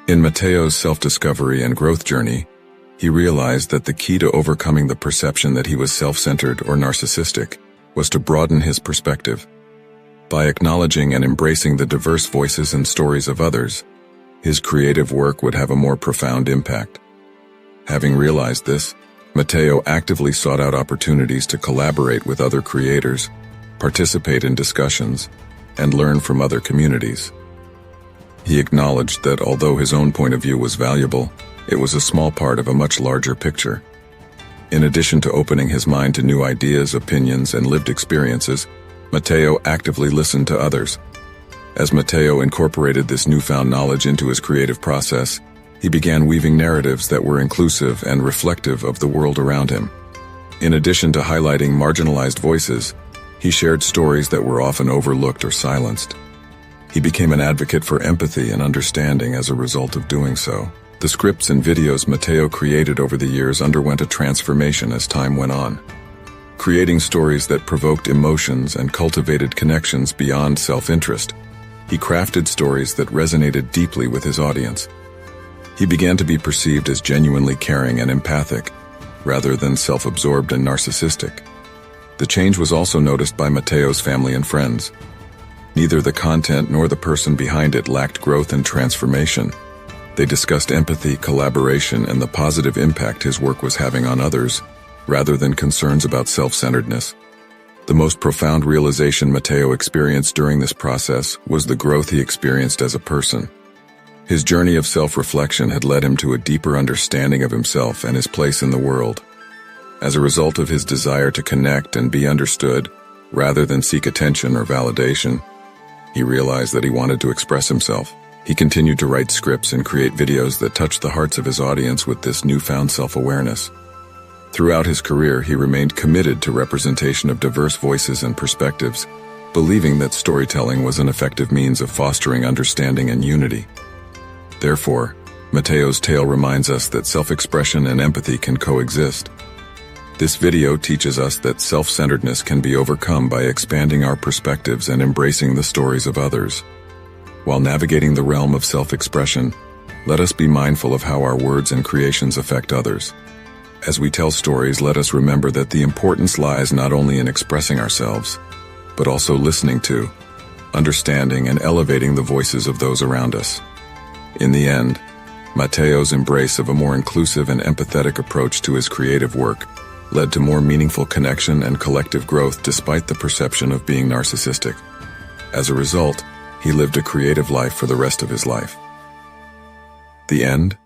In Matteo's self-discovery and growth journey, he realized that the key to overcoming the perception that he was self-centered or narcissistic was to broaden his perspective. By acknowledging and embracing the diverse voices and stories of others, his creative work would have a more profound impact. Having realized this, Matteo actively sought out opportunities to collaborate with other creators, participate in discussions, and learn from other communities. He acknowledged that although his own point of view was valuable, it was a small part of a much larger picture. In addition to opening his mind to new ideas, opinions, and lived experiences, Matteo actively listened to others. As Matteo incorporated this newfound knowledge into his creative process, he began weaving narratives that were inclusive and reflective of the world around him. In addition to highlighting marginalized voices, he shared stories that were often overlooked or silenced. He became an advocate for empathy and understanding as a result of doing so. The scripts and videos Matteo created over the years underwent a transformation as time went on. Creating stories that provoked emotions and cultivated connections beyond self-interest, he crafted stories that resonated deeply with his audience. He began to be perceived as genuinely caring and empathic, rather than self-absorbed and narcissistic. The change was also noticed by Matteo's family and friends. Neither the content nor the person behind it lacked growth and transformation. They discussed empathy, collaboration, and the positive impact his work was having on others, rather than concerns about self-centeredness. The most profound realization Matteo experienced during this process was the growth he experienced as a person. His journey of self-reflection had led him to a deeper understanding of himself and his place in the world. As a result of his desire to connect and be understood, rather than seek attention or validation, he realized that he wanted to express himself. He continued to write scripts and create videos that touched the hearts of his audience with this newfound self-awareness. Throughout his career, he remained committed to representation of diverse voices and perspectives, believing that storytelling was an effective means of fostering understanding and unity. Therefore, Matteo's tale reminds us that self-expression and empathy can coexist. This video teaches us that self-centeredness can be overcome by expanding our perspectives and embracing the stories of others. While navigating the realm of self-expression, let us be mindful of how our words and creations affect others. As we tell stories, let us remember that the importance lies not only in expressing ourselves, but also listening to, understanding, and elevating the voices of those around us. In the end, Matteo's embrace of a more inclusive and empathetic approach to his creative work led to more meaningful connection and collective growth despite the perception of being narcissistic. As a result, he lived a creative life for the rest of his life. The end.